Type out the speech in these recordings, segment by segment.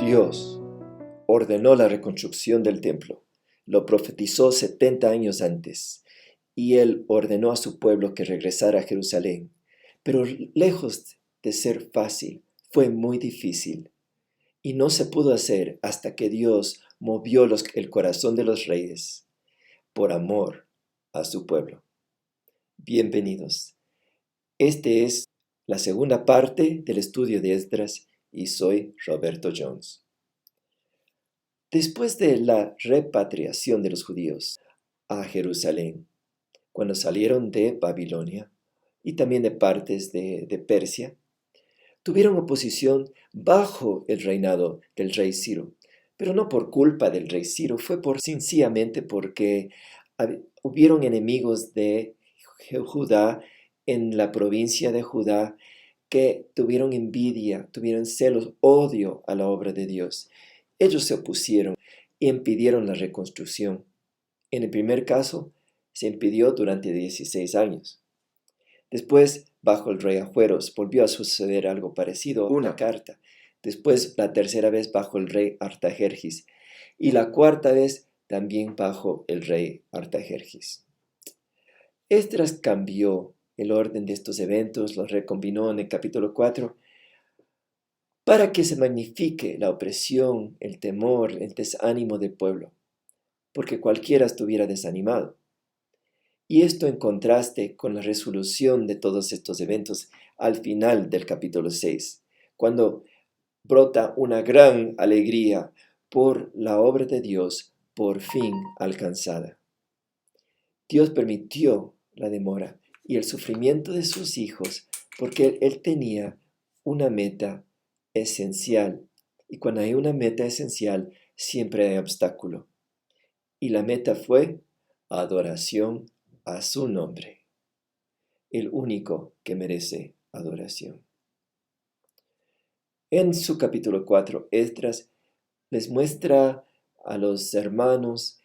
Dios ordenó la reconstrucción del templo. Lo profetizó 70 años antes, y Él ordenó a su pueblo que regresara a Jerusalén. Pero lejos de ser fácil, fue muy difícil, y no se pudo hacer hasta que Dios movió el corazón de los reyes por amor a su pueblo. Bienvenidos. Este es la segunda parte del estudio de Esdras y soy Roberto Jones. Después de la repatriación de los judíos a Jerusalén, cuando salieron de Babilonia y también de partes de Persia, tuvieron oposición bajo el reinado del rey Ciro, pero no por culpa del rey Ciro, fue sencillamente porque hubieron enemigos de Judá en la provincia de Judá que tuvieron envidia, tuvieron celos, odio a la obra de Dios. Ellos se opusieron y impidieron la reconstrucción. En el primer caso, se impidió durante 16 años. Después, bajo el rey Ahasuerus, volvió a suceder algo parecido, una carta. Después, la tercera vez bajo el rey Artajerjes. Y la cuarta vez también bajo el rey Artajerjes. Esdras cambió el orden de estos eventos, los recombinó en el capítulo 4, para que se magnifique la opresión, el temor, el desánimo del pueblo, porque cualquiera estuviera desanimado. Y esto en contraste con la resolución de todos estos eventos al final del capítulo 6, cuando brota una gran alegría por la obra de Dios por fin alcanzada. Dios permitió la demora y el sufrimiento de sus hijos porque Él tenía una meta esencial. Y cuando hay una meta esencial, siempre hay obstáculo. Y la meta fue adoración a su nombre, el único que merece adoración. En su capítulo 4, Esdras les muestra a los hermanos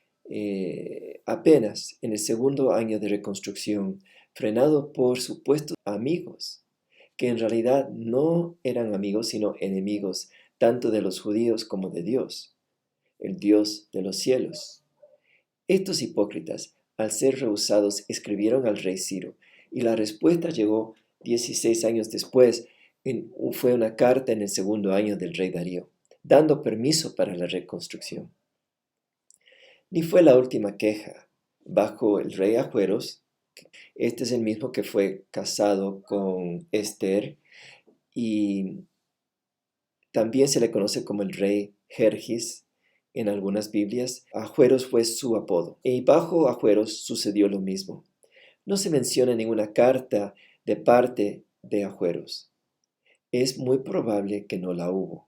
apenas en el segundo año de reconstrucción, frenado por supuestos amigos, que en realidad no eran amigos sino enemigos, tanto de los judíos como de Dios, el Dios de los cielos. Estos hipócritas, al ser rehusados, escribieron al rey Ciro, y la respuesta llegó 16 años después. Fue una carta en el segundo año del rey Darío, dando permiso para la reconstrucción. Ni fue la última queja. Bajo el rey Ahasuerus, este es el mismo que fue casado con Esther, y también se le conoce como el rey Jerjes en algunas Biblias. Ahasuerus fue su apodo, y bajo Ahasuerus sucedió lo mismo. No se menciona ninguna carta de parte de Ahasuerus. Es muy probable que no la hubo.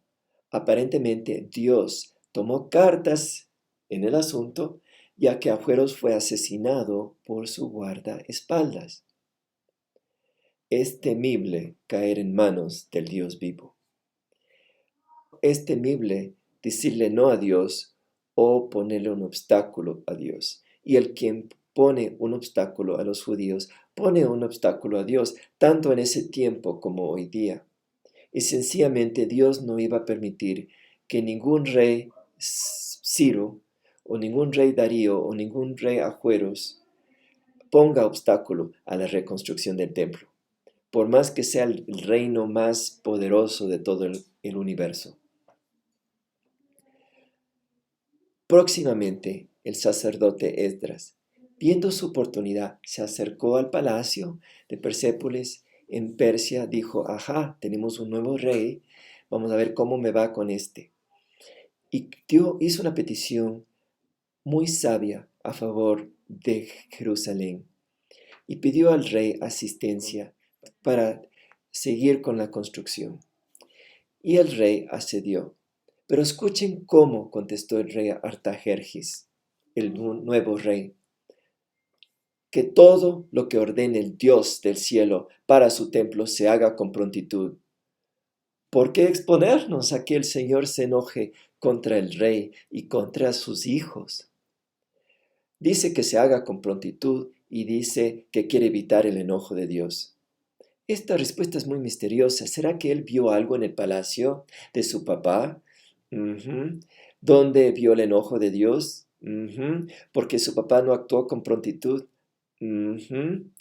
Aparentemente Dios tomó cartas en el asunto, ya que Ahasuerus fue asesinado por su guardaespaldas. Es temible caer en manos del Dios vivo. Es temible decirle no a Dios o ponerle un obstáculo a Dios. Y el quien pone un obstáculo a los judíos, pone un obstáculo a Dios, tanto en ese tiempo como hoy día. Y sencillamente Dios no iba a permitir que ningún rey Ciro, o ningún rey Darío, o ningún rey Ahasuerus ponga obstáculo a la reconstrucción del templo, por más que sea el reino más poderoso de todo el universo. Próximamente, el sacerdote Esdras, viendo su oportunidad, se acercó al palacio de Persépolis en Persia. Dijo: ajá, tenemos un nuevo rey, vamos a ver cómo me va con este. Y hizo una petición muy sabia a favor de Jerusalén y pidió al rey asistencia para seguir con la construcción. Y el rey accedió. Pero escuchen cómo contestó el rey Artajerjes, el nuevo rey: que todo lo que ordene el Dios del cielo para su templo se haga con prontitud. ¿Por qué exponernos a que el Señor se enoje contra el rey y contra sus hijos? Dice que se haga con prontitud y dice que quiere evitar el enojo de Dios. Esta respuesta es muy misteriosa. ¿Será que él vio algo en el palacio de su papá Ujú. ¿Dónde vio el enojo de Dios? Ujú. Porque su papá no actuó con prontitud. Ujú.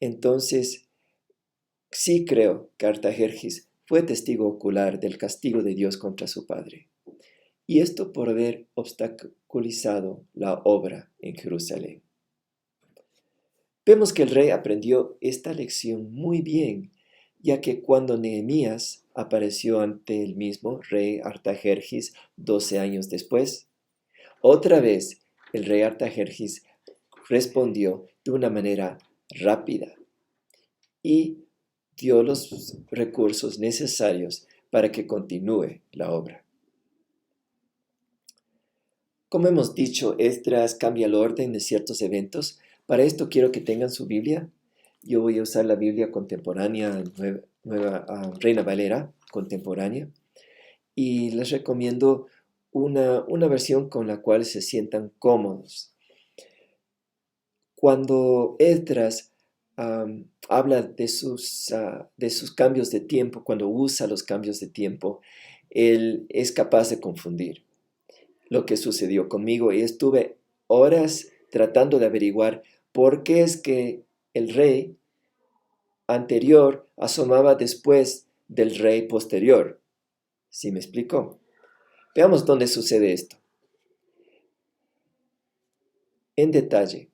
Entonces, sí creo que Artajerjes fue testigo ocular del castigo de Dios contra su padre, y esto por haber obstaculizado la obra en Jerusalén. Vemos que el rey aprendió esta lección muy bien, ya que cuando Nehemías apareció ante el mismo rey Artajerjes 12 años después, otra vez el rey Artajerjes respondió de una manera rápida y dio los recursos necesarios para que continúe la obra. Como hemos dicho, Esdras cambia el orden de ciertos eventos. Para esto quiero que tengan su Biblia. Yo voy a usar la Biblia contemporánea, Reina Valera contemporánea, y les recomiendo una versión con la cual se sientan cómodos. Cuando Esdras habla de sus cambios de tiempo, cuando usa los cambios de tiempo, él es capaz de confundir lo que sucedió conmigo y estuve horas tratando de averiguar por qué es que el rey anterior asomaba después del rey posterior. ¿Sí me explico? Veamos dónde sucede esto. En detalle,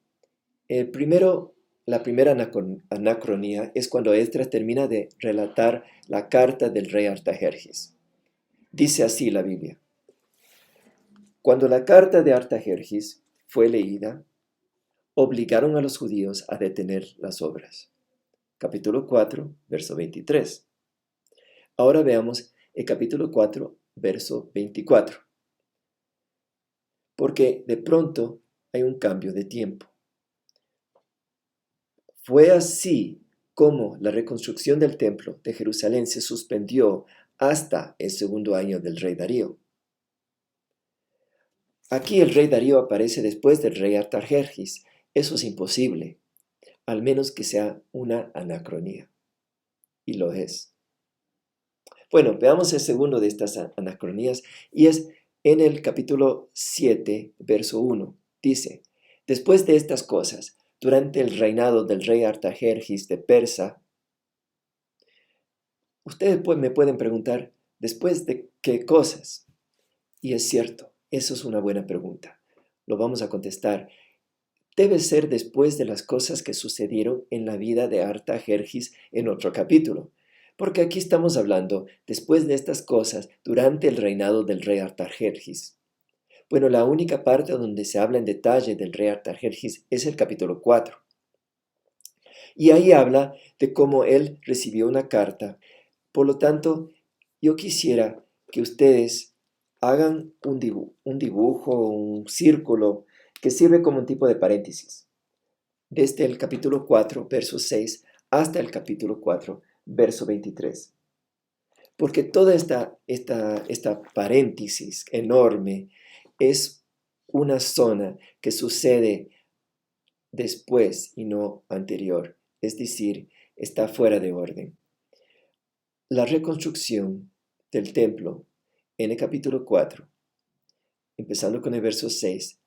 la primera anacronía es cuando Esdras termina de relatar la carta del rey Artajerjes. Dice así la Biblia. Cuando la carta de Artajerjes fue leída, obligaron a los judíos a detener las obras. Capítulo 4, verso 23. Ahora veamos el capítulo 4, verso 24. Porque de pronto hay un cambio de tiempo. Fue así como la reconstrucción del templo de Jerusalén se suspendió hasta el segundo año del rey Darío. Aquí el rey Darío aparece después del rey Artajerjes. Eso es imposible, al menos que sea una anacronía. Y lo es. Bueno, veamos el segundo de estas anacronías y es en el capítulo 7, verso 1. Dice, después de estas cosas, durante el reinado del rey Artajerjes de Persa, ustedes me pueden preguntar, ¿después de qué cosas? Y es cierto, eso es una buena pregunta. Lo vamos a contestar. Debe ser después de las cosas que sucedieron en la vida de Artajerjes en otro capítulo. Porque aquí estamos hablando después de estas cosas durante el reinado del rey Artajerjes. Bueno, la única parte donde se habla en detalle del rey Artajerjes es el capítulo 4. Y ahí habla de cómo él recibió una carta. Por lo tanto, yo quisiera que ustedes hagan un dibujo, un círculo que sirve como un tipo de paréntesis. Desde el capítulo 4, verso 6, hasta el capítulo 4, verso 23. Porque toda esta paréntesis enorme es una zona que sucede después y no anterior, es decir, está fuera de orden. La reconstrucción del templo en el capítulo 4, empezando con el verso 6,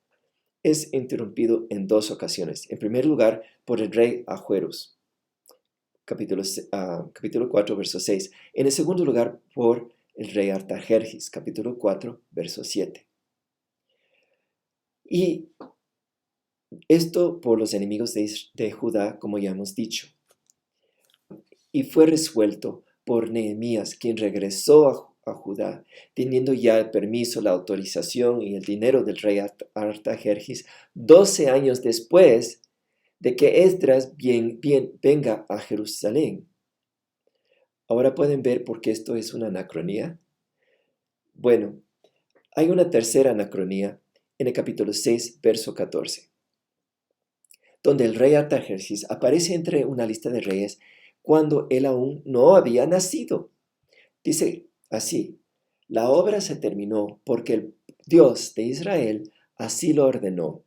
es interrumpido en dos ocasiones. En primer lugar, por el rey Ahasuerus, capítulo 4, verso 6. En el segundo lugar, por el rey Artajerjes, capítulo 4, verso 7. Y esto por los enemigos de Judá, como ya hemos dicho. Y fue resuelto por Nehemías, quien regresó a Judá, teniendo ya el permiso, la autorización y el dinero del rey Artajerjes, 12 años después de que Esdras venga a Jerusalén. Ahora pueden ver por qué esto es una anacronía. Bueno, hay una tercera anacronía en el capítulo 6, verso 14, donde el rey Artajerjes aparece entre una lista de reyes cuando él aún no había nacido. Dice así, la obra se terminó porque el Dios de Israel así lo ordenó,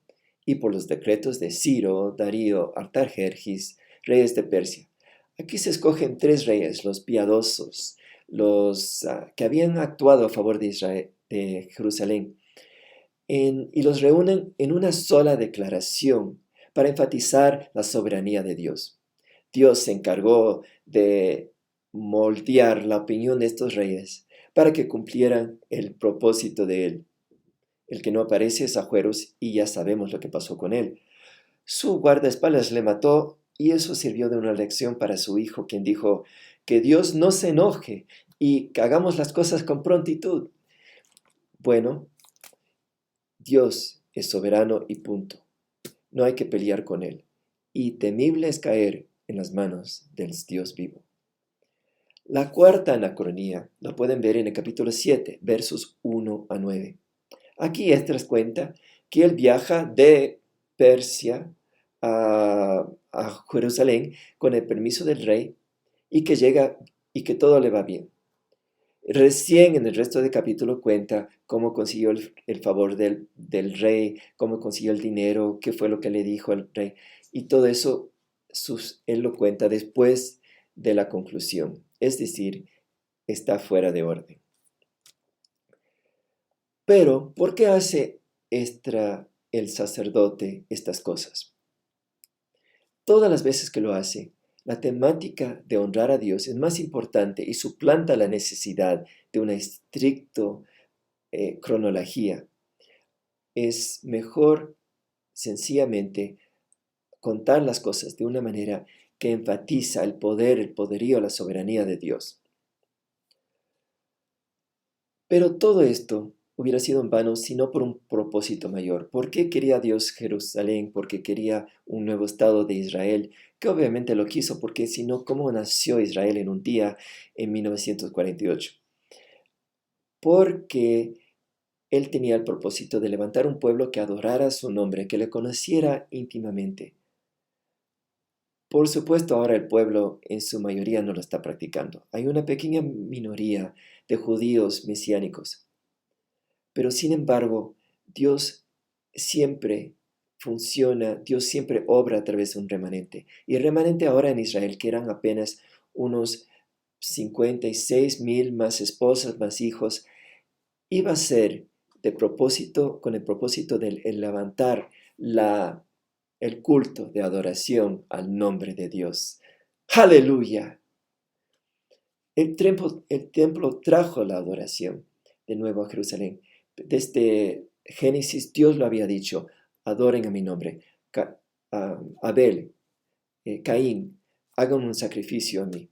y por los decretos de Ciro, Darío, Artajerjes, reyes de Persia. Aquí se escogen tres reyes, los piadosos, que habían actuado a favor de Israel, de Jerusalén, y los reúnen en una sola declaración para enfatizar la soberanía de Dios. Dios se encargó de moldear la opinión de estos reyes para que cumplieran el propósito de él. El que no aparece es Agüeros y ya sabemos lo que pasó con él. Su guardaespaldas le mató y eso sirvió de una lección para su hijo, quien dijo que Dios no se enoje y que hagamos las cosas con prontitud. Bueno, Dios es soberano y punto. No hay que pelear con él. Y temible es caer en las manos del Dios vivo. La cuarta anacronía la pueden ver en el capítulo 7, versos 1 a 9. Aquí Esdras cuenta que él viaja de Persia a Jerusalén con el permiso del rey y que llega y que todo le va bien. Recién en el resto del capítulo cuenta cómo consiguió el favor del rey, cómo consiguió el dinero, qué fue lo que le dijo al rey. Y todo eso él lo cuenta después de la conclusión. Es decir, está fuera de orden. Pero, ¿por qué hace el sacerdote estas cosas? Todas las veces que lo hace, la temática de honrar a Dios es más importante y suplanta la necesidad de una estricta cronología. Es mejor sencillamente contar las cosas de una manera que enfatiza el poder, el poderío, la soberanía de Dios. Pero todo esto hubiera sido en vano si no por un propósito mayor. ¿Por qué quería Dios Jerusalén? Porque quería un nuevo Estado de Israel, que obviamente lo quiso, porque si no, ¿cómo nació Israel en un día en 1948? Porque Él tenía el propósito de levantar un pueblo que adorara su nombre, que le conociera íntimamente. Por supuesto, ahora el pueblo en su mayoría no lo está practicando. Hay una pequeña minoría de judíos mesiánicos. Pero sin embargo, Dios siempre funciona, Dios siempre obra a través de un remanente. Y el remanente ahora en Israel, que eran apenas unos 56,000 más esposas, más hijos, iba a ser con el propósito de levantar el culto de adoración al nombre de Dios. ¡Aleluya! El templo trajo la adoración de nuevo a Jerusalén. Desde Génesis Dios lo había dicho, adoren a mi nombre. Abel, Caín, hagan un sacrificio a mí.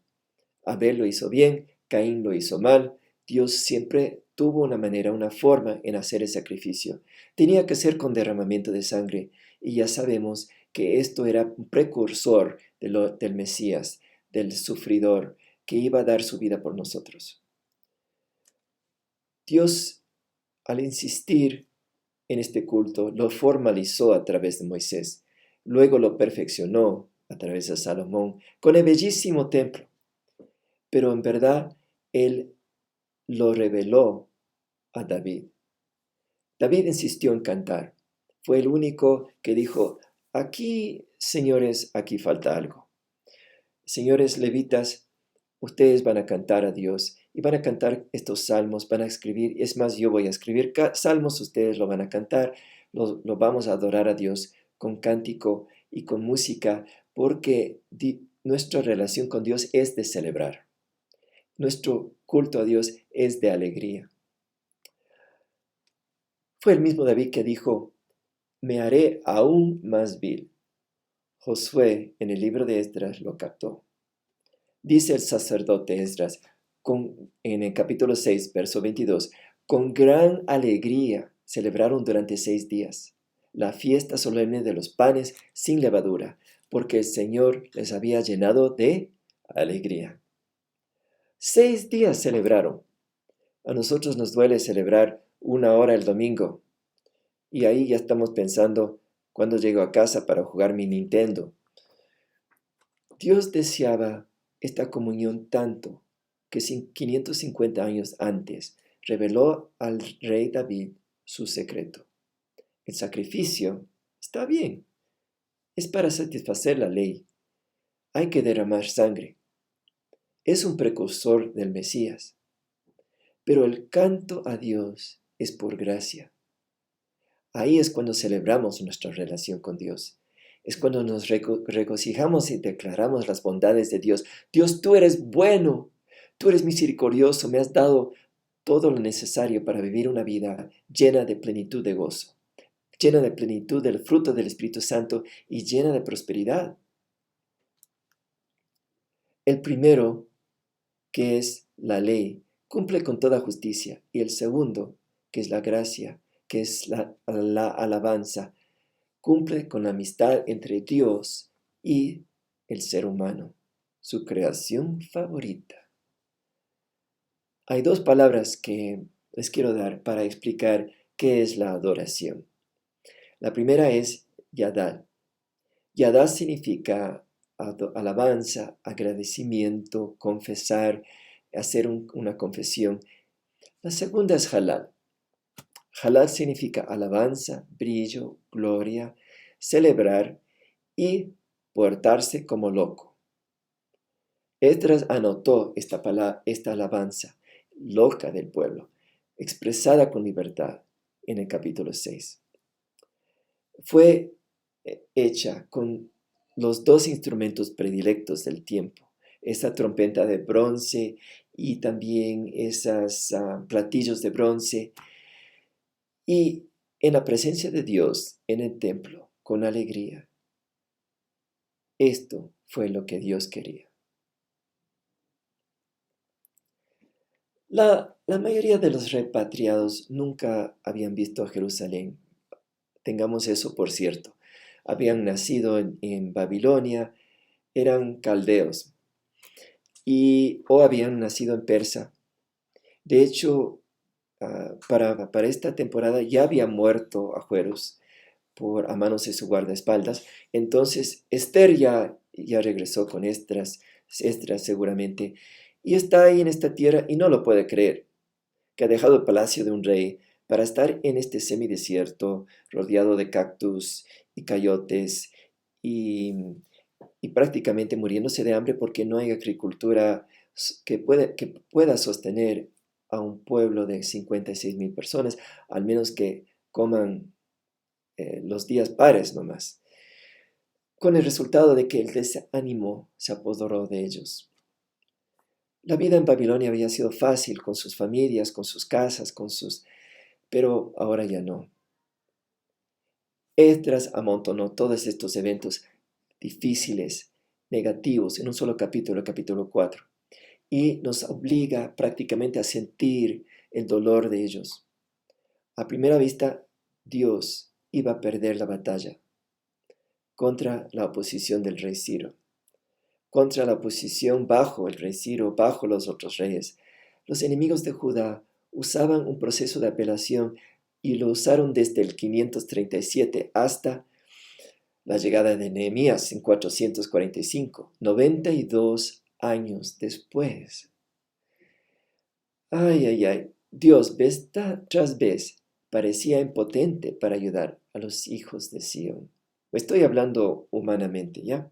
Abel lo hizo bien, Caín lo hizo mal. Dios siempre tuvo una manera, una forma en hacer el sacrificio. Tenía que ser con derramamiento de sangre y ya sabemos que esto era un precursor del Mesías, del sufridor, que iba a dar su vida por nosotros. Dios, al insistir en este culto, lo formalizó a través de Moisés. Luego lo perfeccionó a través de Salomón con el bellísimo templo. Pero en verdad, Él lo reveló a David. David insistió en cantar. Fue el único que dijo, aquí, señores, aquí falta algo. Señores levitas, ustedes van a cantar a Dios y van a cantar estos salmos, van a escribir, es más, yo voy a escribir salmos, ustedes lo van a cantar, lo vamos a adorar a Dios con cántico y con música, porque nuestra relación con Dios es de celebrar. Nuestro culto a Dios es de alegría. Fue el mismo David que dijo, me haré aún más vil. Josué en el libro de Esdras lo captó. Dice el sacerdote Esdras en el capítulo 6, verso 22, con gran alegría celebraron durante 6 días la fiesta solemne de los panes sin levadura, porque el Señor les había llenado de alegría. 6 días celebraron. A nosotros nos duele celebrar 1 hora el domingo, y ahí ya estamos pensando cuándo llego a casa para jugar mi Nintendo. Dios deseaba esta comunión tanto que 550 años antes reveló al rey David su secreto. El sacrificio está bien, es para satisfacer la ley. Hay que derramar sangre. es un precursor del Mesías. Pero el canto a Dios es por gracia. Ahí es cuando celebramos nuestra relación con Dios. Es cuando nos regocijamos y declaramos las bondades de Dios. Dios, tú eres bueno, tú eres misericordioso, me has dado todo lo necesario para vivir una vida llena de plenitud de gozo, llena de plenitud del fruto del Espíritu Santo y llena de prosperidad. El primero, que es la ley, cumple con toda justicia, y el segundo, que es la gracia, que es la alabanza, cumple con la amistad entre Dios y el ser humano, su creación favorita. Hay dos palabras que les quiero dar para explicar qué es la adoración. La primera es yadá. Yadá significa alabanza, agradecimiento, confesar, hacer una confesión. La segunda es halal. Halal significa alabanza, brillo, gloria, celebrar y portarse como loco. Esdras anotó esta alabanza loca del pueblo, expresada con libertad en el capítulo 6. Fue hecha con los dos instrumentos predilectos del tiempo, esa trompeta de bronce y también esos platillos de bronce, y en la presencia de Dios en el templo, con alegría. Esto fue lo que Dios quería. La mayoría de los repatriados nunca habían visto a Jerusalén. Tengamos eso por cierto. Habían nacido en Babilonia, eran caldeos, o habían nacido en Persa. De hecho, para esta temporada ya había muerto Ahasuerus a manos de su guardaespaldas. Entonces Esther ya regresó con Esdras seguramente, y está ahí en esta tierra y no lo puede creer, que ha dejado el palacio de un rey para estar en este semidesierto rodeado de cactus y cayotes y prácticamente muriéndose de hambre porque no hay agricultura que pueda sostener a un pueblo de 56,000 personas, al menos que coman los días pares nomás, con el resultado de que el desánimo se apoderó de ellos. La vida en Babilonia había sido fácil con sus familias, con sus casas, pero ahora ya no. Esdras amontonó todos estos eventos difíciles, negativos, en un solo capítulo, el capítulo 4, y nos obliga prácticamente a sentir el dolor de ellos. A primera vista, Dios iba a perder la batalla contra la oposición del rey Ciro, contra la oposición bajo el rey Ciro, bajo los otros reyes. Los enemigos de Judá usaban un proceso de apelación y lo usaron desde el 537 hasta la llegada de Nehemías en 445, 92 años después. Ay, ay, ay, Dios vez tras vez parecía impotente para ayudar a los hijos de Sión. Estoy hablando humanamente, ¿ya?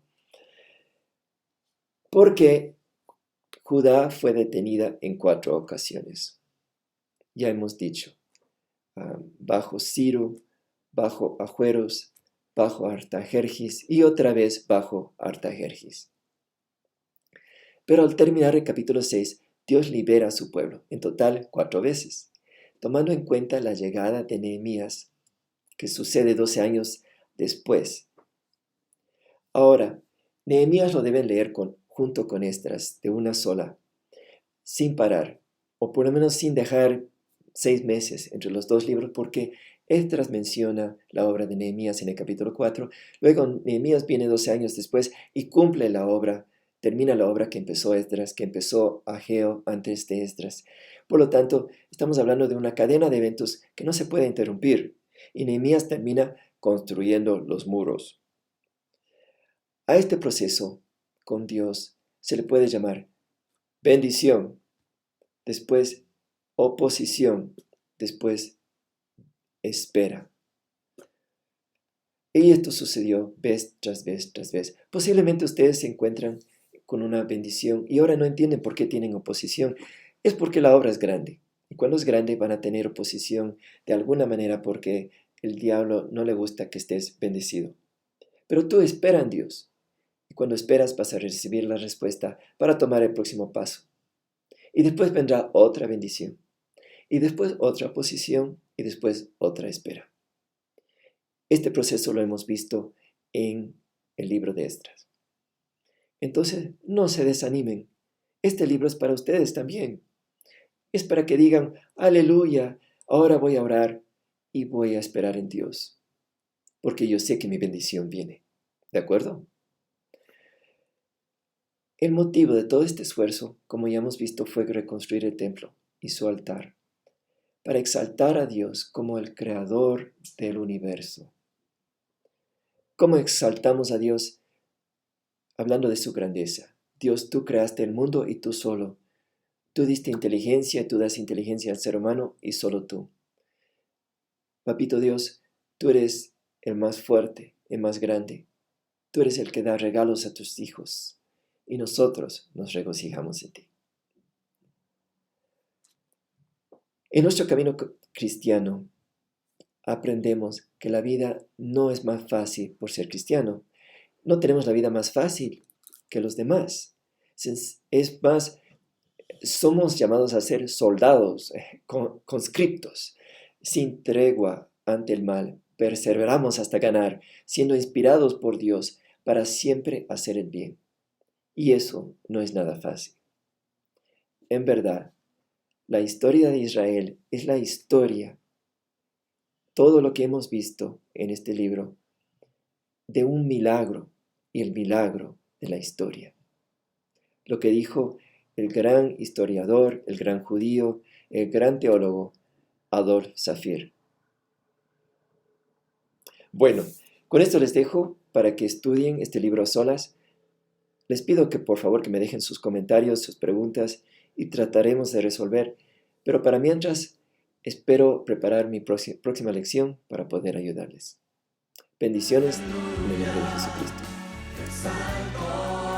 Porque Judá fue detenida en 4 ocasiones. Ya hemos dicho, bajo Ciro, bajo Ahasuerus, bajo Artajerjes y otra vez bajo Artajerjes. Pero al terminar el capítulo 6, Dios libera a su pueblo, en total 4 veces, tomando en cuenta la llegada de Nehemías, que sucede 12 años después. Ahora, Nehemías lo deben leer junto con Esdras, de una sola, sin parar, o por lo menos sin dejar 6 meses entre los dos libros, porque Esdras menciona la obra de Nehemías en el capítulo 4, luego Nehemías viene 12 años después y cumple la obra, termina la obra que empezó Esdras, que empezó Ageo antes de Esdras. Por lo tanto, estamos hablando de una cadena de eventos que no se puede interrumpir, y Nehemías termina construyendo los muros. A este proceso con Dios se le puede llamar bendición, después oposición, después espera. Y esto sucedió vez tras vez tras vez. Posiblemente ustedes se encuentran con una bendición y ahora no entienden por qué tienen oposición. Es porque la obra es grande. Y cuando es grande van a tener oposición de alguna manera porque el diablo no le gusta que estés bendecido. Pero tú espera en Dios. Y cuando esperas vas a recibir la respuesta para tomar el próximo paso. Y después vendrá otra bendición. Y después otra oposición y después otra espera. Este proceso lo hemos visto en el libro de Esdras. Entonces, no se desanimen. Este libro es para ustedes también. Es para que digan, aleluya, ahora voy a orar y voy a esperar en Dios. Porque yo sé que mi bendición viene. ¿De acuerdo? El motivo de todo este esfuerzo, como ya hemos visto, fue reconstruir el templo y su altar, para exaltar a Dios como el creador del universo. ¿Cómo exaltamos a Dios? Hablando de su grandeza. Dios, tú creaste el mundo y tú solo. Tú diste inteligencia, tú das inteligencia al ser humano y solo tú. Papito Dios, tú eres el más fuerte, el más grande. Tú eres el que da regalos a tus hijos y nosotros nos regocijamos en ti. En nuestro camino cristiano aprendemos que la vida no es más fácil por ser cristiano. No tenemos la vida más fácil que los demás. Es más, somos llamados a ser soldados, conscriptos, sin tregua ante el mal. Perseveramos hasta ganar, siendo inspirados por Dios para siempre hacer el bien. Y eso no es nada fácil. En verdad, la historia de Israel es la historia, todo lo que hemos visto en este libro, de un milagro y el milagro de la historia. Lo que dijo el gran historiador, el gran judío, el gran teólogo, Adolf Safir. Bueno, con esto les dejo para que estudien este libro a solas. Les pido que por favor que me dejen sus comentarios, sus preguntas y trataremos de resolver. Pero para mientras, espero preparar mi próxima lección para poder ayudarles. Bendiciones en el nombre de Jesucristo. Amén.